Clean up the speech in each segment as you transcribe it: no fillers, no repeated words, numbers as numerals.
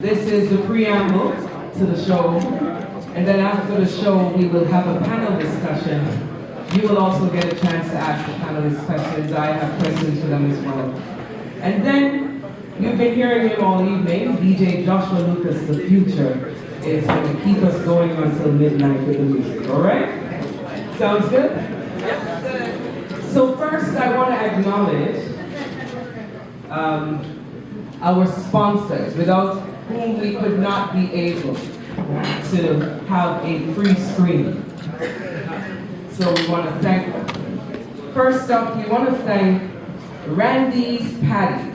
This is the preamble to the show. And then after the show, we will have a panel discussion. You will also get a chance to ask the panelists questions. I have questions for them as well. And then, you've been hearing him all evening. DJ Joshua Lucas, the future, is going to keep us going until midnight with the music, all right? Sounds good? So first, I want to acknowledge our sponsors, without whom we could not be able to have a free screen. So we want to thank them. First up, we want to thank Randy's Patties.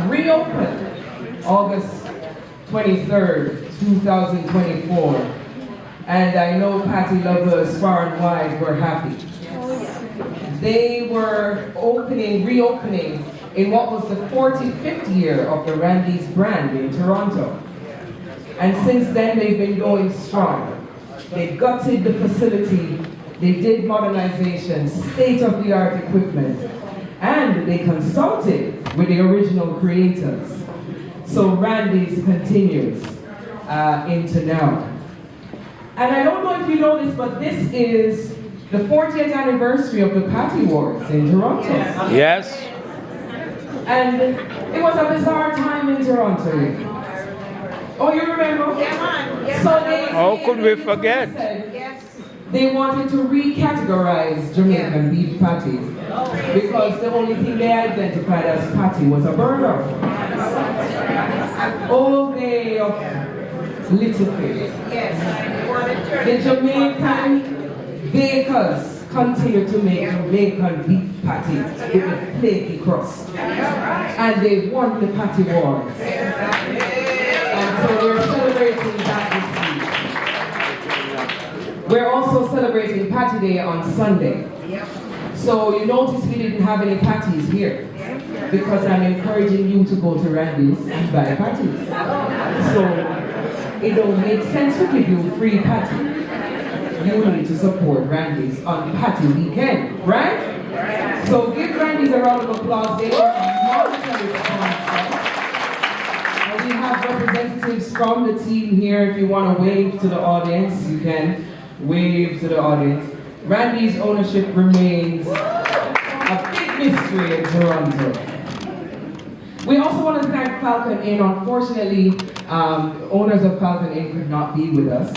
Reopened August 23rd, 2024. And I know Patty lovers far and wide were happy. They were reopening in what was the 45th year of the Randy's brand in Toronto. And since then they've been going strong. They gutted the facility, they did modernization, state-of-the-art equipment, and they consulted with the original creators. So Randy's continues into now. And I don't know if you know this, but this is the 40th anniversary of the Patty Wars in Toronto. Yes. And it was a bizarre time in Toronto. Oh, you remember? Yeah, so how could we forget? They wanted to recategorize Jamaican beef patties because the only thing they identified as patty was a burger. All day of little fish. The Jamaican bakers continue to make Jamaican beef patties with a flaky crust. And they won the patty wars. And so we're celebrating that this week. We're also celebrating Patty Day on Sunday. So you notice we didn't have any patties here because I'm encouraging you to go to Randy's and buy patties. So it don't make sense to give you free patty. You need to support Randy's on Patty weekend, right? So give Randy's a round of applause. They are a monetary sponsor. We have representatives from the team here. If you want to wave to the audience, you can wave to the audience. Randy's ownership remains a big mystery in Toronto. We also want to thank Falcon Inn. Unfortunately, owners of Falcon Inn could not be with us.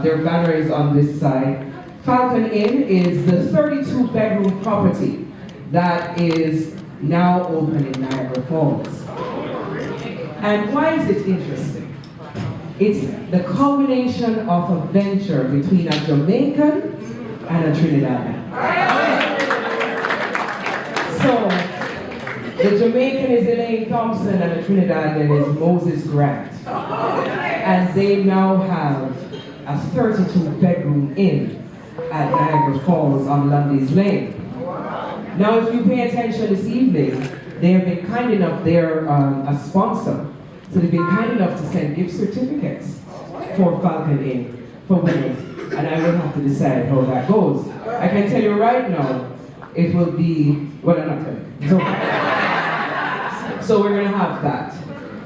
Their banner is on this side. Falcon Inn is the 32-bedroom property that is now open in Niagara Falls. And why is it interesting? It's the culmination of a venture between a Jamaican and a Trinidadian. So, the Jamaican is Elaine Thompson and the Trinidadian is Moses Grant. And they now have a 32-bedroom inn at Niagara Falls on Lundy's Lane. Now, if you pay attention this evening, they have been kind enough, they're a sponsor, so they've been kind enough to send gift certificates for Falcon Inn for winners, and I will have to decide how that goes. I can tell you right now, it will be, well, I'm not telling you. So we're going to have that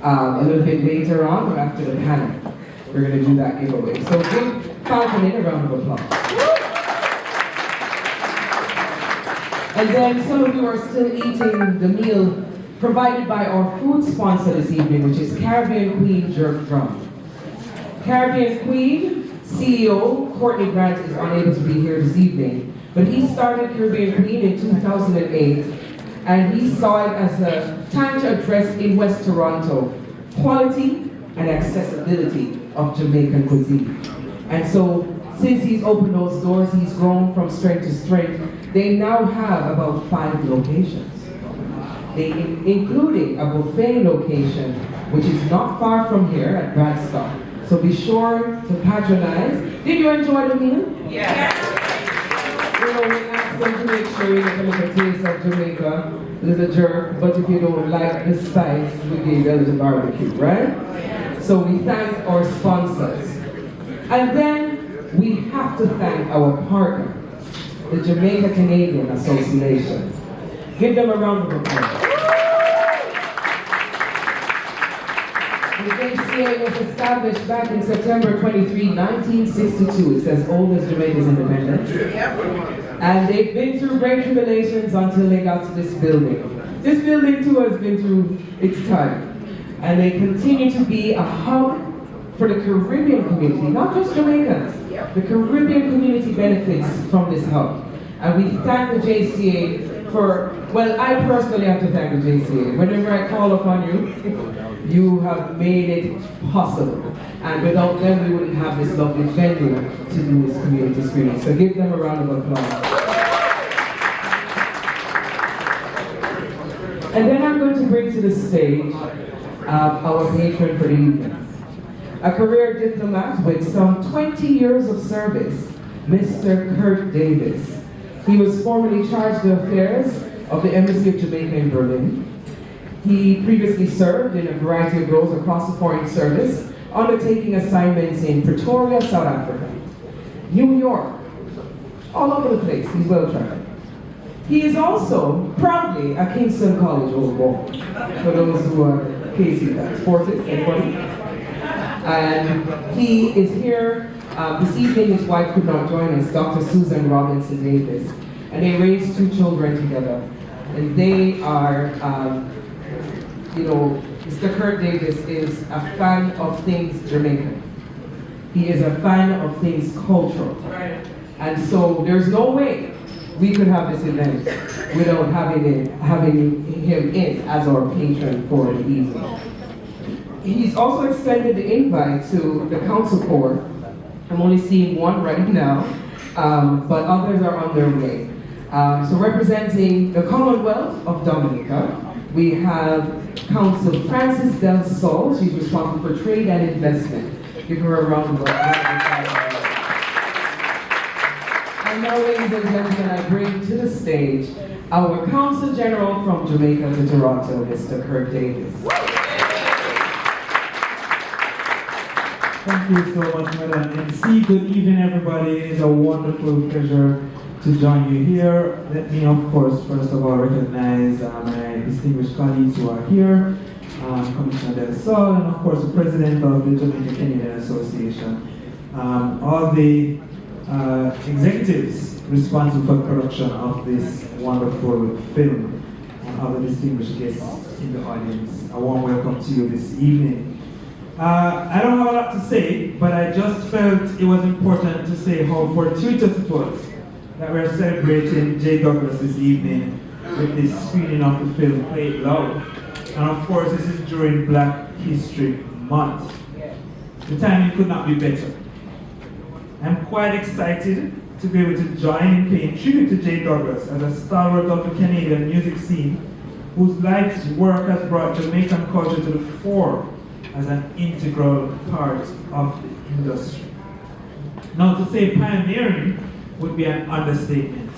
a little bit later on, or after the panel. We're going to do that giveaway. So give Falcon Inn a round of applause. And then some of you are still eating the meal provided by our food sponsor this evening, which is Caribbean Queen Jerk Drum. Caribbean Queen CEO Courtney Grant is unable to be here this evening, but he started Caribbean Queen in 2008, and he saw it as a time to address in West Toronto quality and accessibility of Jamaican cuisine. And so, since he's opened those doors, he's grown from strength to strength. They now have about 5 locations. Including a buffet location, which is not far from here at Bradstock. So be sure to patronize. Did you enjoy the meal? Yes. You know, we asked them to make sure you get a little taste of Jamaica, a little jerk, but if you don't like the spice, we gave you a little barbecue, right? So we thank our sponsors. And then we have to thank our partner, the Jamaica Canadian Association. Give them a round of applause. The JCA was established back in September 23, 1962. It's as old as Jamaica's independence. And they've been through great tribulations until they got to this building. This building too has been through its time. And they continue to be a hub for the Caribbean community, not just Jamaicans. The Caribbean community benefits from this hub. And we thank the JCA for, well, I personally have to thank the JCA. Whenever I call upon you, you have made it possible. And without them, we wouldn't have this lovely venue to do this community screening. So give them a round of applause. And then I'm going to bring to the stage our patron for the evening. A career diplomat with some 20 years of service, Mr. Kurt Davis. He was formerly chargé d'affaires of the Embassy of Jamaica in Berlin. He previously served in a variety of roles across the Foreign Service, undertaking assignments in Pretoria, South Africa, New York, all over the place. He's well traveled. He is also proudly a Kingston College Old Boy, for those who are Casey fans. And he is here this evening. His wife could not join us, Dr. Susan Robinson Davis. And they raised 2 children together. And they are, Mr. Kurt Davis is a fan of things Jamaican. He is a fan of things cultural. And so there's no way we could have this event without having him in as our patron for the evening. He's also extended the invite to the council corps. I'm only seeing one right now, but others are on their way. So representing the Commonwealth of Dominica, we have Council Frances Del Sol. She's responsible for trade and investment. Give her a round of applause. And now, ladies and gentlemen, I bring to the stage our Consul General from Jamaica to Toronto, Mr. Kurt Davis. Thank you so much, Madam MC. Good evening, everybody. It is a wonderful pleasure to join you here. Let me, of course, first of all, recognize my distinguished colleagues who are here, Commissioner Del Sol, and of course, the President of the Jamaica Canadian Association, all the executives responsible for the production of this wonderful film, and other distinguished guests in the audience. A warm welcome to you this evening. I don't have a lot to say, but I just felt it was important to say how fortuitous it was that we're celebrating J. Douglas this evening with this screening of the film Play It Loud. And of course, this is during Black History Month. The timing could not be better. I'm quite excited to be able to join in paying tribute to J. Douglas as a stalwart of the Canadian music scene, whose life's work has brought Jamaican culture to the fore as an integral part of the industry. Now, to say pioneering would be an understatement.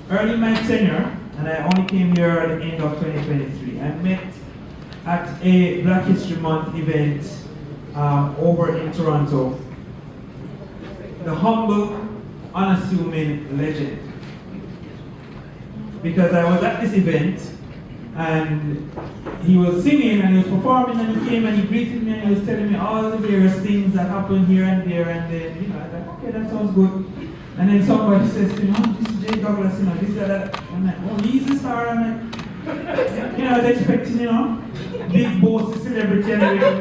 Early in my tenure, and I only came here at the end of 2023, I met at a Black History Month event over in Toronto, the humble, unassuming legend. Because I was at this event, and he was singing and he was performing, and he came and he greeted me and he was telling me all the various things that happened here and there, and then, I was like, okay, that sounds good. And then somebody says to me, oh, this is J. Douglas, this is that. I'm like, oh, he's a star. I'm like, I was expecting, big bossy celebrity and everything.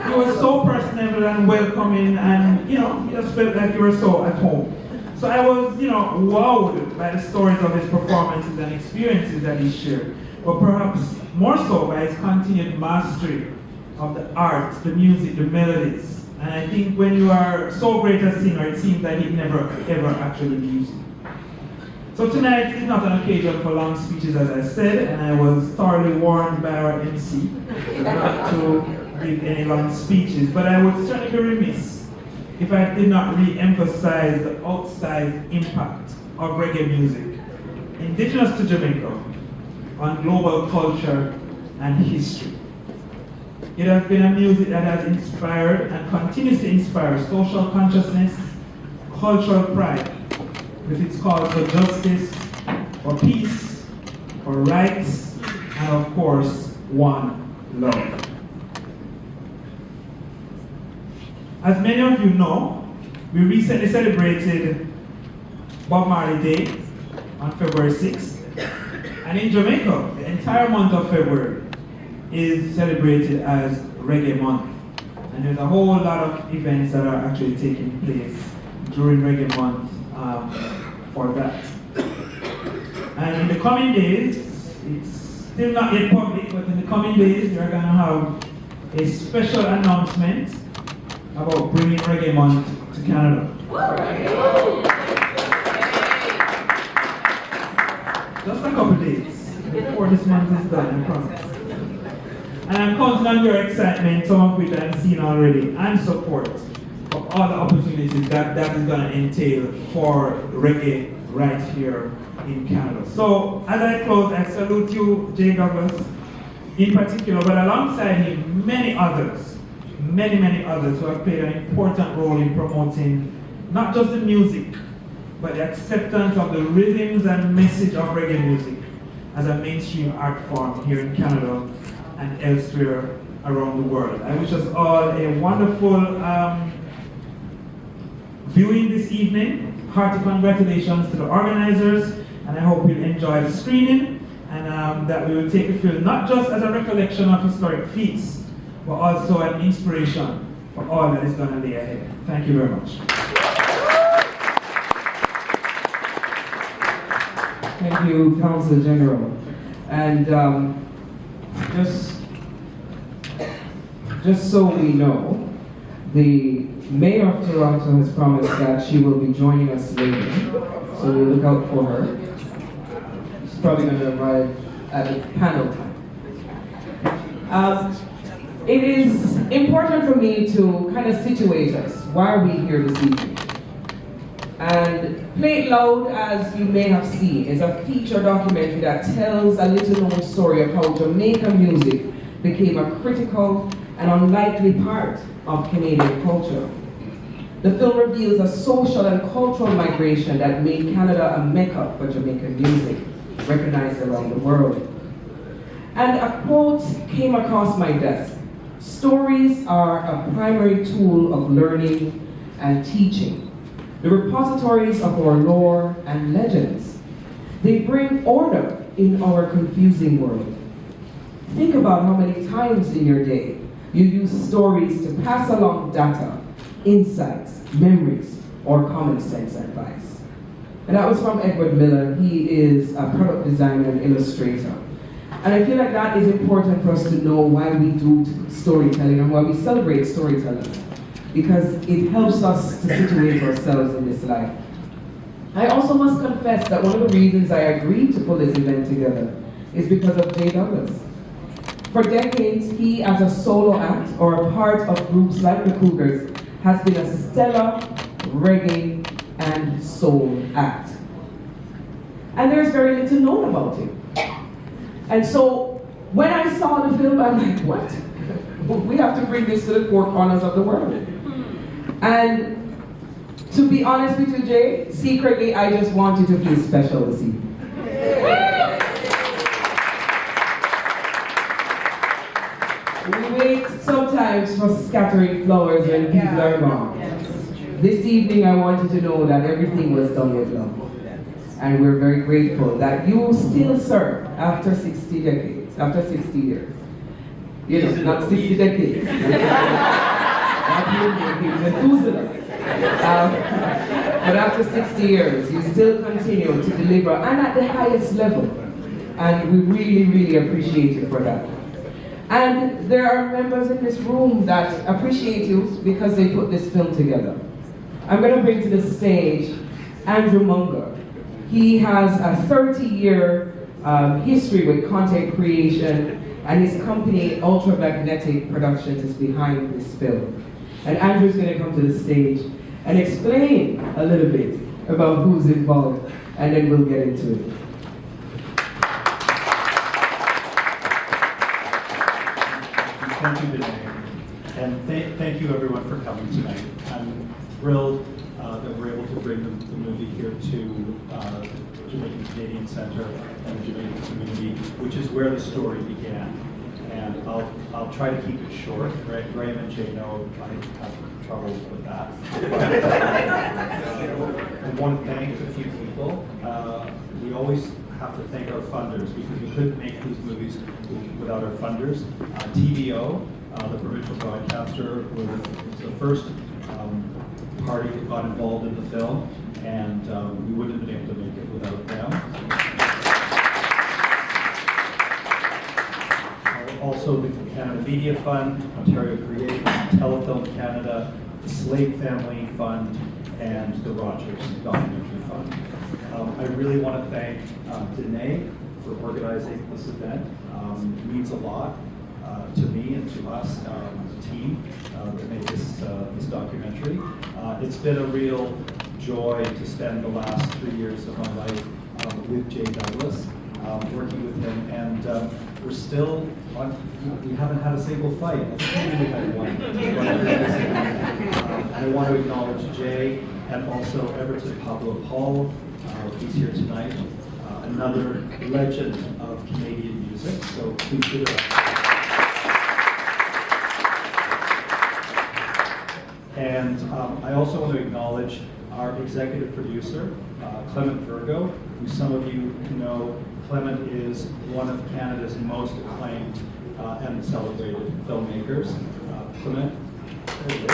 He was so personable and welcoming, and, you just felt like you were so at home. So I was, wowed by the stories of his performances and experiences that he shared, but perhaps more so by his continued mastery of the art, the music, the melodies. And I think when you are so great a singer, it seems that he never, ever actually leaves you. So tonight is not an occasion for long speeches, as I said, and I was thoroughly warned by our MC not to give any long speeches, but I would certainly be remiss if I did not re-emphasize the outsized impact of reggae music, indigenous to Jamaica, on global culture and history. It has been a music that has inspired and continues to inspire social consciousness, cultural pride, with its calls for justice, for peace, for rights, and of course, one love. As many of you know, we recently celebrated Bob Marley Day on February 6th. And in Jamaica, the entire month of February is celebrated as Reggae Month. And there's a whole lot of events that are actually taking place during Reggae Month for that. And in the coming days, it's still not yet public, but in the coming days, we're going to have a special announcement about bringing Reggae Month to Canada. Just a couple days before this month is done, I promise. And I'm counting on your excitement, some of which I've seen already, and support of all the opportunities that is going to entail for reggae right here in Canada. So as I close, I salute you, J. Douglas, in particular, but alongside him, many others who have played an important role in promoting not just the music, but the acceptance of the rhythms and message of reggae music as a mainstream art form here in Canada and elsewhere around the world. I wish us all a wonderful viewing this evening. Hearty congratulations to the organizers, and I hope you'll enjoy the screening, and that we will take the film not just as a recollection of historic feats, but also an inspiration for all that is going to lay ahead. Thank you very much. Thank you, Council General. And just so we know, the Mayor of Toronto has promised that she will be joining us later, so we'll look out for her. She's probably going to arrive at the panel time. It is important for me to kind of situate us. Why are we here this evening? And Play It Loud, as you may have seen, is a feature documentary that tells a little-known story of how Jamaican music became a critical and unlikely part of Canadian culture. The film reveals a social and cultural migration that made Canada a mecca for Jamaican music, recognized around the world. And a quote came across my desk: "Stories are a primary tool of learning and teaching, the repositories of our lore and legends. They bring order in our confusing world." Think about how many times in your day you use stories to pass along data, insights, memories, or common sense advice. And that was from Edward Miller. He is a product designer and illustrator. And I feel like that is important for us to know why we do storytelling and why we celebrate storytelling, because it helps us to situate ourselves in this life. I also must confess that one of the reasons I agreed to pull this event together is because of J. Douglas. For decades, he, as a solo act or a part of groups like the Cougars, has been a stellar reggae and soul act. And there's very little known about him. And so when I saw the film, I'm like, what? We have to bring this to the four corners of the world. And to be honest with you, Jay, secretly, I just want you to feel special this evening. We wait sometimes for scattering flowers when people are gone. This evening, I want you to know that everything was done with love. And we're very grateful that you still serve after 60 decades, after 60 years. You know, not 60 decades. But after 60 years, you still continue to deliver, and at the highest level. And we really, really appreciate you for that. And there are members in this room that appreciate you because they put this film together. I'm going to bring to the stage Andrew Munger. He has a 30-year history with content creation, and his company, Ultramagnetic Productions, is behind this film. And Andrew's going to come to the stage and explain a little bit about who's involved, and then we'll get into it. Thank you, Benay. And thank you, everyone, for coming tonight. I'm thrilled that we're able to bring the movie here to Jamaican Canadian Center and the Jamaican community, which is where the story began. And I'll try to keep it short. Graham and Jay know I have trouble with that. I want to thank a few people. We always have to thank our funders because we couldn't make these movies without our funders. TVO, the provincial broadcaster, was the first party that got involved in the film, and we wouldn't have been able to make it without them. Also the Canada Media Fund, Ontario Creative, Telefilm Canada, the Slate Family Fund, and the Rogers Documentary Fund. I really want to thank Danae for organizing this event. It means a lot to me and to us, the team, to make this documentary. It's been a real joy to spend the last 3 years of my life with Jay Douglas, working with him, and we're still on, we haven't had a single fight. I think maybe we had one. I want to acknowledge Jay and also Everton Pablo Paul, who's here tonight, another legend of Canadian music, so please give it up. And I also want to acknowledge our executive producer, Clement Virgo, who some of you know. Clement is one of Canada's most acclaimed and celebrated filmmakers. Clement, there you go.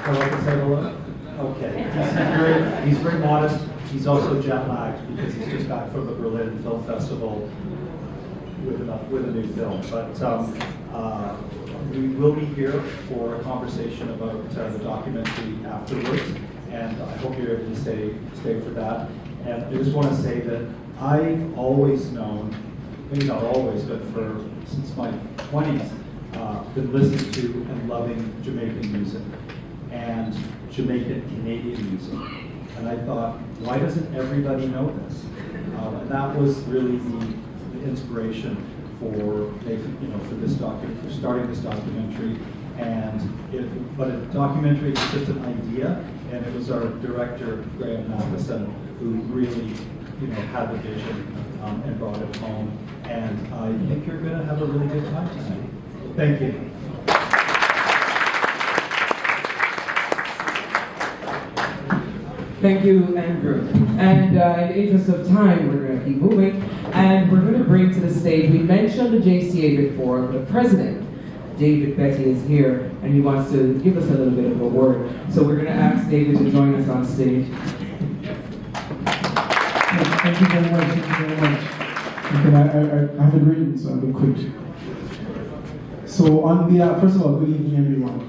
Hello, can say hello? Okay. He's very modest. He's also jet lagged because he's just back from the Berlin Film Festival with a new film. But we will be here for a conversation about the documentary afterwards, and I hope you're able to stay for that. And I just want to say that I've always known, maybe not always, but since my 20s, been listening to and loving Jamaican music and Jamaican Canadian music. And I thought, why doesn't everybody know this? And that was really the inspiration for making, for this for starting this documentary. But a documentary is just an idea, and it was our director Graham Matheson who really, had the vision and brought it home. And I think you're going to have a really good time tonight. Thank you. Thank you, Andrew. And in the interest of time, we're going to keep moving. And we're going to bring to the stage, we mentioned the JCA before, the president, David Betty, is here, and he wants to give us a little bit of a word. So we're going to ask David to join us on stage. Thank you very much. Okay, I have a greeting, so I'll be quick. So on behalf, first of all, good evening, everyone.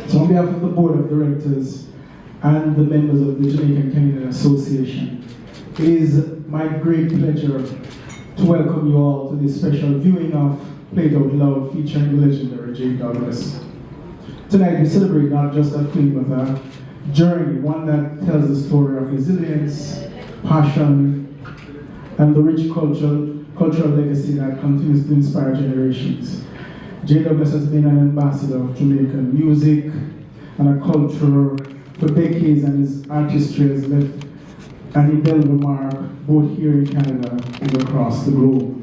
So on behalf of the Board of Directors and the members of the Jamaican Canadian Association, it is my great pleasure to welcome you all to this special viewing of Play It Out Loud featuring the legendary Jay Douglas. Tonight we celebrate not just a film but a journey, one that tells the story of resilience, passion, and the rich cultural legacy that continues to inspire generations. Jay Douglas has been an ambassador of Jamaican music and a culture for decades, and his artistry has left an indelible mark both here in Canada and across the globe.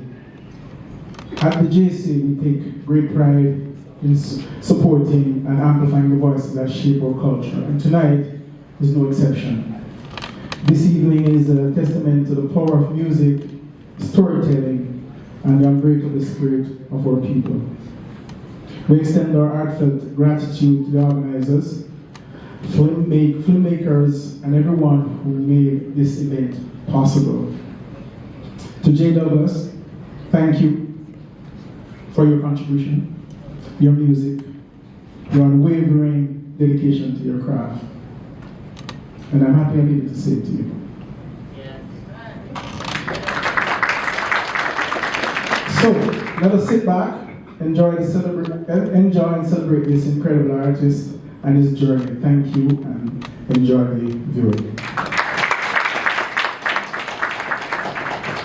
At the JCA, we take great pride in supporting and amplifying the voices that shape our culture, and tonight is no exception. This evening is a testament to the power of music, storytelling, and the unbreakable spirit of our people. We extend our heartfelt gratitude to the organizers, filmmakers, and everyone who made this event possible. To Jay Douglas, thank you for your contribution, your music, your unwavering dedication to your craft. And I'm happy I'm able to say it to you. So, let us sit back, enjoy and celebrate this incredible artist and his journey. Thank you, and enjoy the viewing.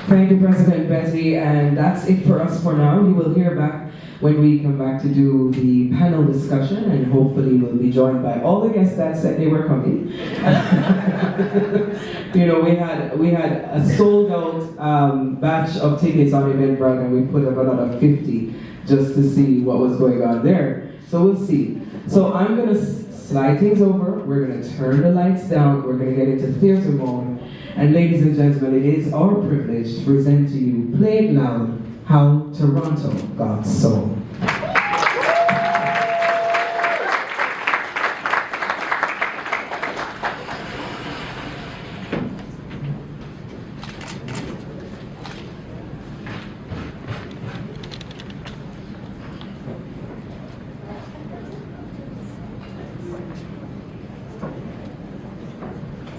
Thank you, President Betty, and that's it for us for now. You will hear back when we come back to do the panel discussion, and hopefully we'll be joined by all the guests that said they were coming. You know, we had a sold out batch of tickets on Eventbrite, and we put up another 50 just to see what was going on there. So we'll see. So I'm gonna slide things over. We're gonna turn the lights down. We're gonna get into theater mode. And ladies and gentlemen, it is our privilege to present to you, Play It Loud, How Toronto Got Soul.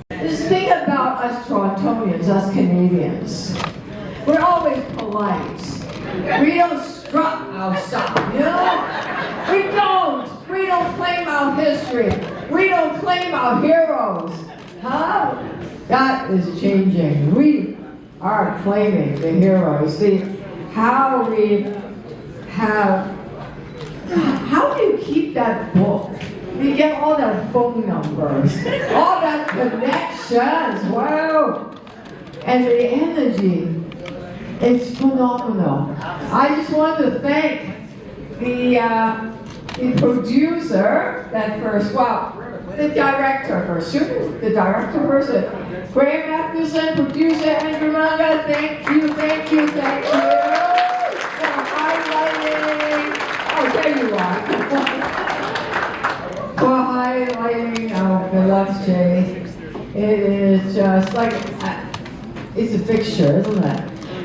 This thing about us Torontonians, us Canadians, we're always polite. We don't strut our stuff, you know? We don't claim our history. We don't claim our heroes. Huh? That is changing. We are claiming the heroes. How do you keep that book? You get all that phone numbers, all that connections, wow. And the energy, it's phenomenal. I just want to thank the producer, that first, well, the director first, the director first, Graham Atkinson, producer Andrew Manga, thank you for highlighting, oh, there you are. For highlighting our beloved Jay. It is just like, it's a fixture, isn't it?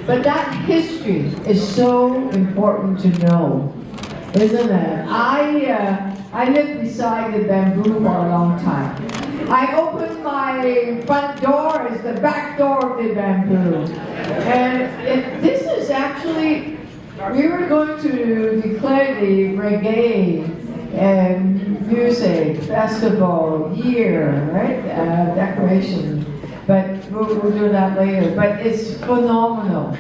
But that history is so important to know, isn't it? I lived beside the bamboo for a long time. I opened my front door as the back door of the bamboo. And this is actually, we were going to declare the reggae music festival year, right? Decoration. But we'll do that later. But it's phenomenal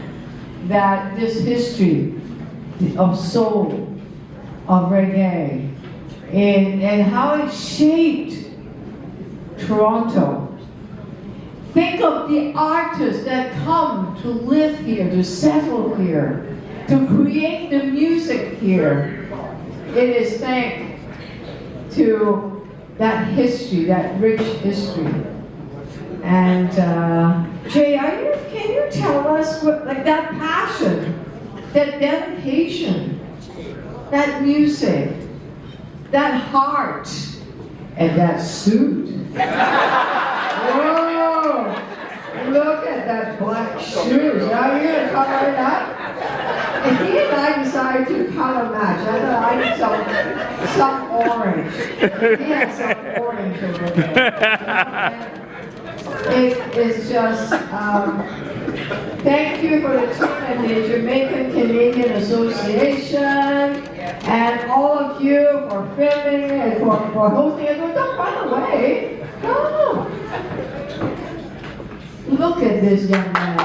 that this history of soul, of reggae, and how it shaped Toronto. Think of the artists that come to live here, to settle here, to create the music here. It is thanks to that history, that rich history. And Jay, can you tell us what, like that passion, that dedication, that music, that heart, and that suit? Whoa! Look at that black shoes. Now you're gonna color it up? And he and I decided to color match. I thought I need some orange. He had some orange over there. It is just, thank you for the team at the Jamaican Canadian Association, and all of you for filming and for hosting it. Don't run away. No. Look at this young man.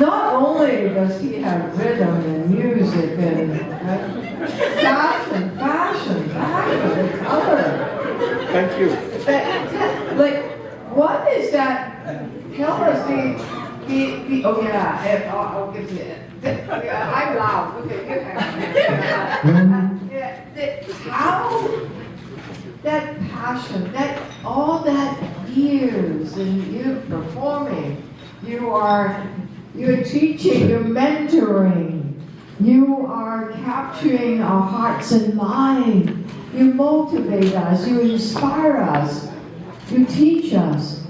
Not only does he have rhythm and music and fashion, color. Thank you. Like, what is that? Tell us oh yeah, I'll give you it. I'm loud. Okay, how that passion, that all that years and you performing, you're teaching, you're mentoring, you are capturing our hearts and minds. You motivate us, you inspire us, you teach us.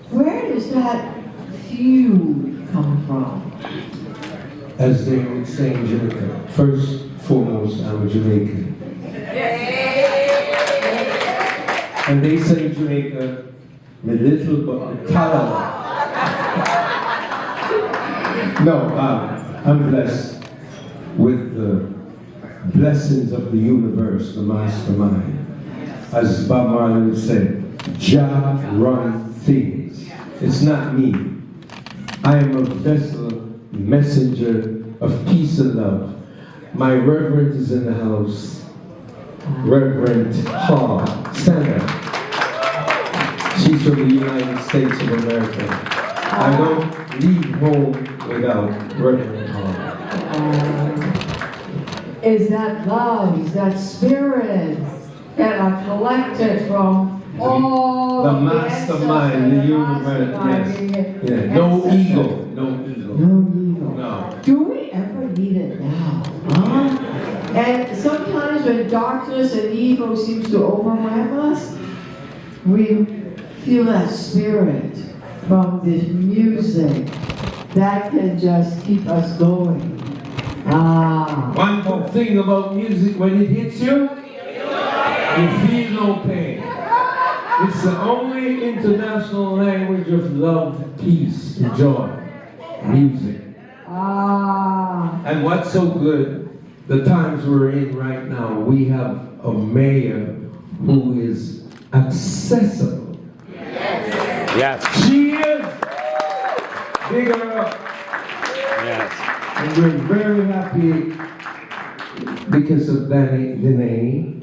Where does that fuel come from? As they would say in Jamaica, first, foremost, I'm a Jamaican. And they say in Jamaica, me little but me talent. No, I'm blessed with the blessings of the universe, the mastermind. As Bob Marley said, Jah run things. It's not me. I am a vessel, messenger of peace and love. My reverend is in the house. Reverend Hall Santa. She's from the United States of America. I don't leave home without Reverend Hall. Is that love, is that spirit that are collected from all the mastermind, the universe, yes. Yeah. No ego, no ego. No ego. No. Do we ever need it now? Huh? And sometimes when darkness and evil seems to overwhelm us, we feel that spirit from this music that can just keep us going. One good thing about music, when it hits you, you feel no pain. It's the only international language of love, peace, joy. Music. And what's so good, the times we're in right now, we have a mayor who is accessible. Yes. She is. Big her up. Yes. And we're very happy because of Danae,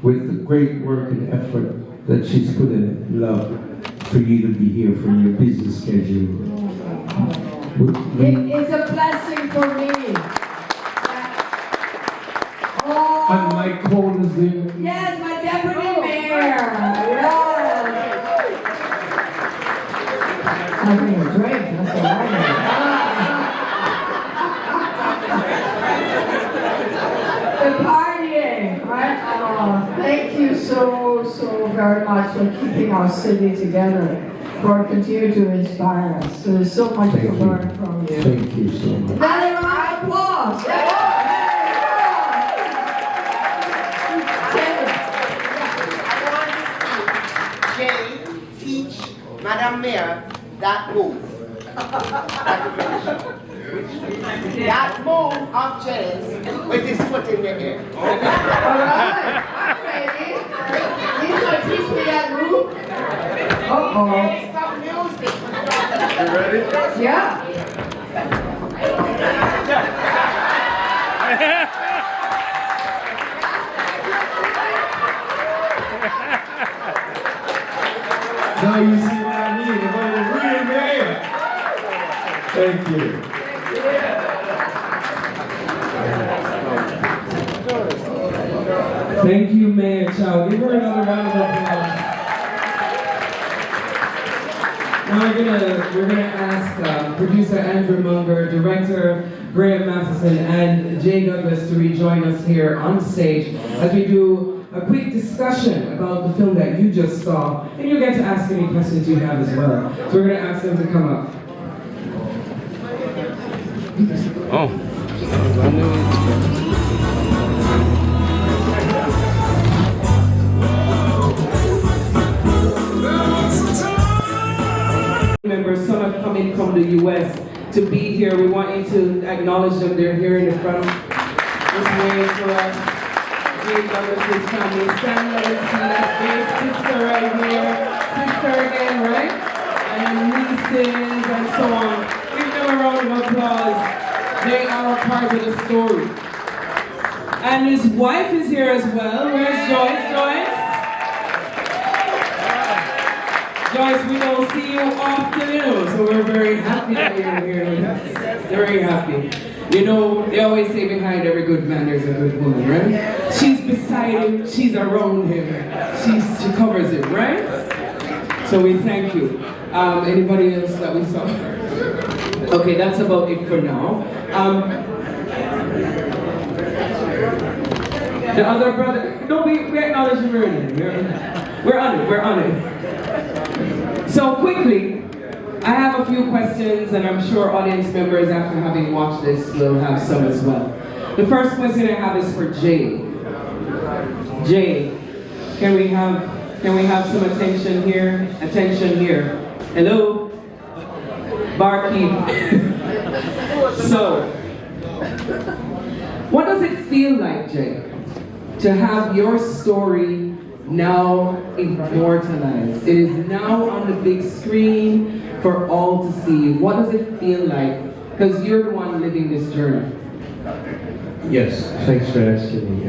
with the great work and effort that she's put in. Love for you to be here from your busy schedule. It's a blessing for me. And my cold is there. Yes, my deputy mayor. Yes. Having a drink, that's what I mean. The partying, right? Thank you so very much for keeping our city together, for continuing to inspire us. So there's so much to learn from you. Thank you so much. Another round of applause. Jay, teach Madam Mayor that move. That move of Jay's with his foot in the air. Alright, I'm ready. He's gonna teach me that move. Uh-oh. Stop music. You ready? Yeah. Now you see what I mean about the real mayor. Thank you. Thank you, Mayor Chow. Give her another round of applause. Now we're gonna ask producer Andrew Munger, director Graham Matheson, and Jay Douglas to rejoin us here on stage as we do a quick discussion about the film that you just saw, and you'll get to ask any questions you have as well. So we're gonna ask them to come up. Oh. Members, some have come in from the US to be here. We want you to acknowledge them. They're here in the front. Just waiting for us. Jay Douglas' family. Stand up and see that big sister right here. Sister again, right? And nieces and so on. Give them a round of applause. They are a part of the story. And his wife is here as well. Where's Joyce? Joyce? Joyce, we don't see you often, you know, so we're very happy that you're here with us. Very happy. You know, they always say behind every good man there's a good woman, right? She's beside him, she's around him, she covers him, right? So we thank you. Anybody else that we saw? Okay, that's about it for now. The other brother, no, we acknowledge him already. We're on it. So quickly, I have a few questions, and I'm sure audience members, after having watched this, will have some as well. The first question I have is for Jay. Jay, can we have some attention here? Attention here. Hello? Barkeep. So, what does it feel like, Jay, to have your story now immortalized. It is now on the big screen for all to see. What does it feel like? Because you're the one living this journey. Yes, thanks for asking me.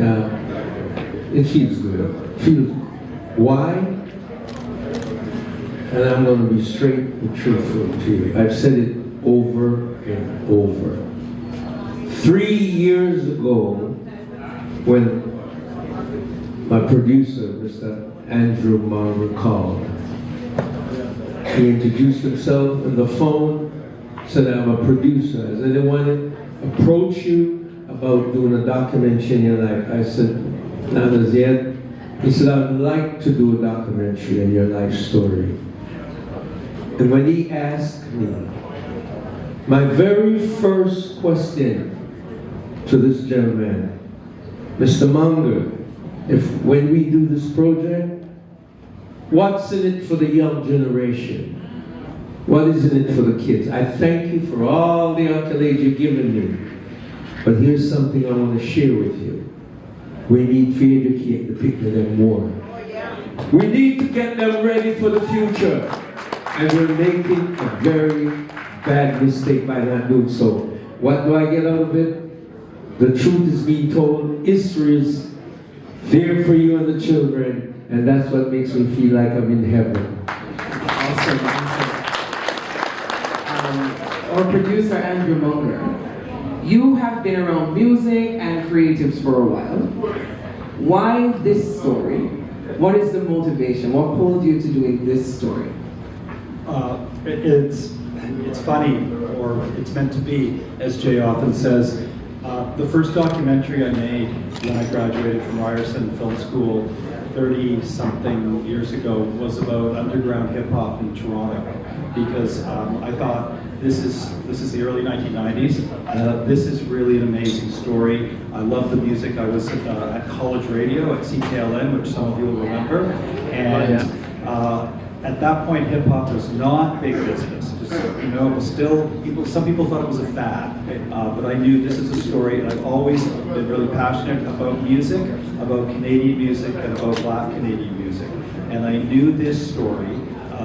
It feels good. Feels why? And I'm going to be straight and truthful to you. I've said it over and over. 3 years ago, when my producer, Mr. Andrew Marver, called, he introduced himself on the phone, said, I'm a producer. I said, I want to approach you about doing a documentary in your life. I said, not as yet. He said, I'd like to do a documentary on your life story. And when he asked me, my very first question to this gentleman, Mr. Munger, when we do this project, what's in it for the young generation? What is in it for the kids? I thank you for all the accolades you've given me. But here's something I want to share with you. We need to educate the people them more. We need to get them ready for the future. And we're making a very bad mistake by not doing so. What do I get out of it? The truth is being told. History is there for you and the children. And that's what makes me feel like I'm in heaven. Awesome. Our producer, Andrew Munger. You have been around music and creatives for a while. Why this story? What is the motivation? What pulled you to doing this story? It's funny, or it's meant to be, as Jay often says. The first documentary I made when I graduated from Ryerson Film School 30-something years ago was about underground hip-hop in Toronto, because I thought, this is the early 1990s. This is really an amazing story. I love the music. I was at college radio at CKLN, which some of you will remember. And at that point, hip hop was not big business. It was still some people thought it was a fad. But I knew this is a story, and I've always been really passionate about music, about Canadian music, and about Black Canadian music. And I knew this story.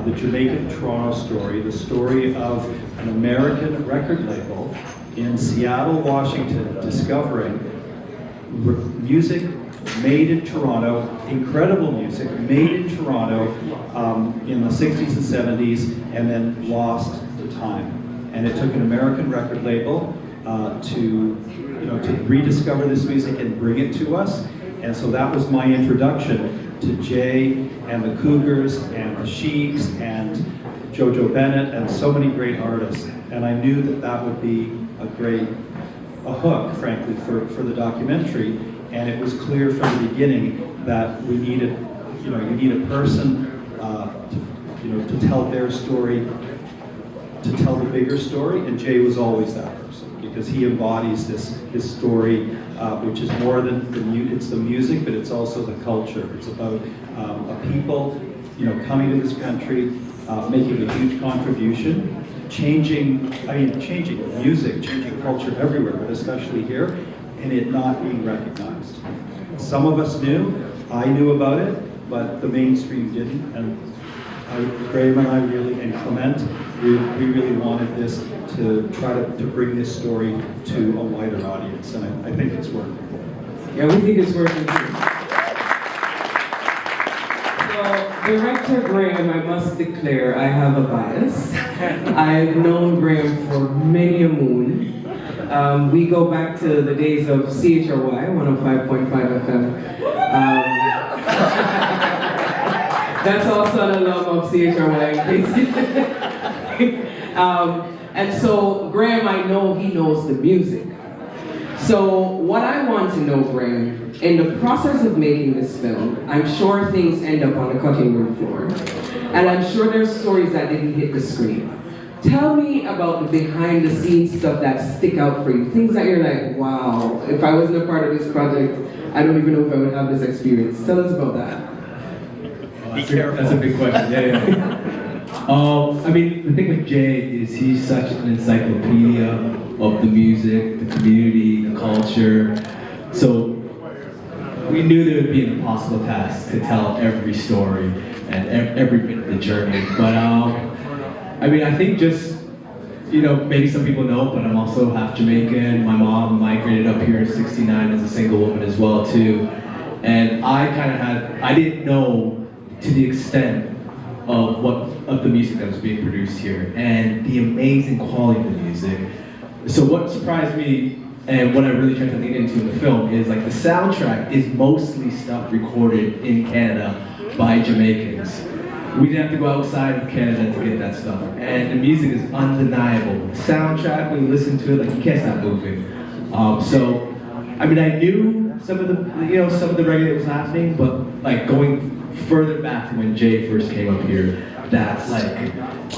The Jamaican Toronto story, the story of an American record label in Seattle, Washington, discovering music made in Toronto, incredible music made in Toronto in the 60s and 70s, and then lost to time. And it took an American record label to rediscover this music and bring it to us. And so that was my introduction to Jay and the Cougars and the Sheiks and Jojo Bennett and so many great artists. And I knew that that would be a hook, frankly, for the documentary. And it was clear from the beginning that we needed, you need a person to tell their story, to tell the bigger story. And Jay was always that person, because he embodies this story, which is more than it's the music, but it's also the culture. It's about a people, coming to this country, making a huge contribution, changing music, changing culture everywhere, but especially here, and it not being recognized. Some of us knew, I knew about it, but the mainstream didn't. And Graham and I and Clement, we really wanted this to try to bring this story to a wider audience, and I think it's working. Yeah, we think it's working too. So, Director Graham, I must declare I have a bias. I've known Graham for many a moon. We go back to the days of CHRY, 105.5 FM. That's also an alum of CHRY. And so Graham, I know he knows the music. So what I want to know, Graham, in the process of making this film, I'm sure things end up on the cutting room floor. And I'm sure there's stories that didn't hit the screen. Tell me about the behind the scenes stuff that stick out for you. Things that you're like, wow, if I wasn't a part of this project, I don't even know if I would have this experience. Tell us about that. Be careful. That's a big question. Yeah. I mean, the thing with Jay is he's such an encyclopedia of the music, the community, the culture. So we knew there would be an impossible task to tell every story and every bit of the journey. But I mean, I think just, you know, maybe some people know, but I'm also half Jamaican. My mom migrated up here in '69 as a single woman as well too. And I didn't know to the extent of the music that was being produced here and the amazing quality of the music. So what surprised me and what I really tried to lean into in the film is like the soundtrack is mostly stuff recorded in Canada by Jamaicans. We didn't have to go outside of Canada to get that stuff. And the music is undeniable. The soundtrack, when you listen to it, like you can't stop moving. So, I mean, I knew some of the reggae that was happening, but like going further back to when Jay first came up here, that like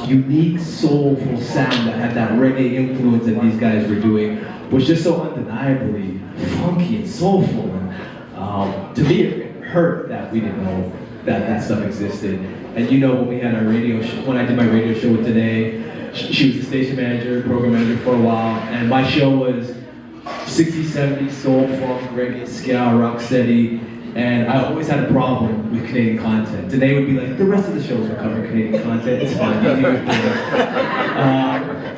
unique soulful sound that had that reggae influence that these guys were doing was just so undeniably funky and soulful. And to me, it hurt that we didn't know that stuff existed. And you know, when we had our radio show, when I did my radio show with Danae, she was the station manager, program manager for a while, and my show was 60s, 70s, soul, funk, reggae, ska, rocksteady, and I always had a problem with Canadian content. Danae would be like, the rest of the shows are covering Canadian content, it's fine, you do your thing.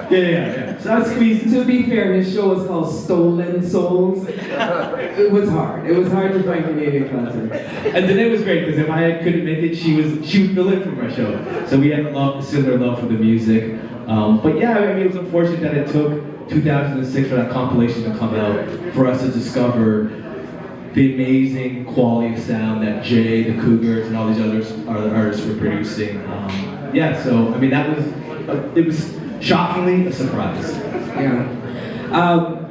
Yeah. So I squeezed. To be fair, his show was called Stolen Souls. It was hard. It was hard to find Canadian content. And Danae was great, because if I couldn't make it, she would fill in for my show. So we had a similar love for the music. But yeah, I mean, it was unfortunate that it took 2006 for that compilation to come out, for us to discover the amazing quality of sound that Jay, the Cougars, and all these other artists were producing. Yeah, so I mean, it was shockingly a surprise. Yeah.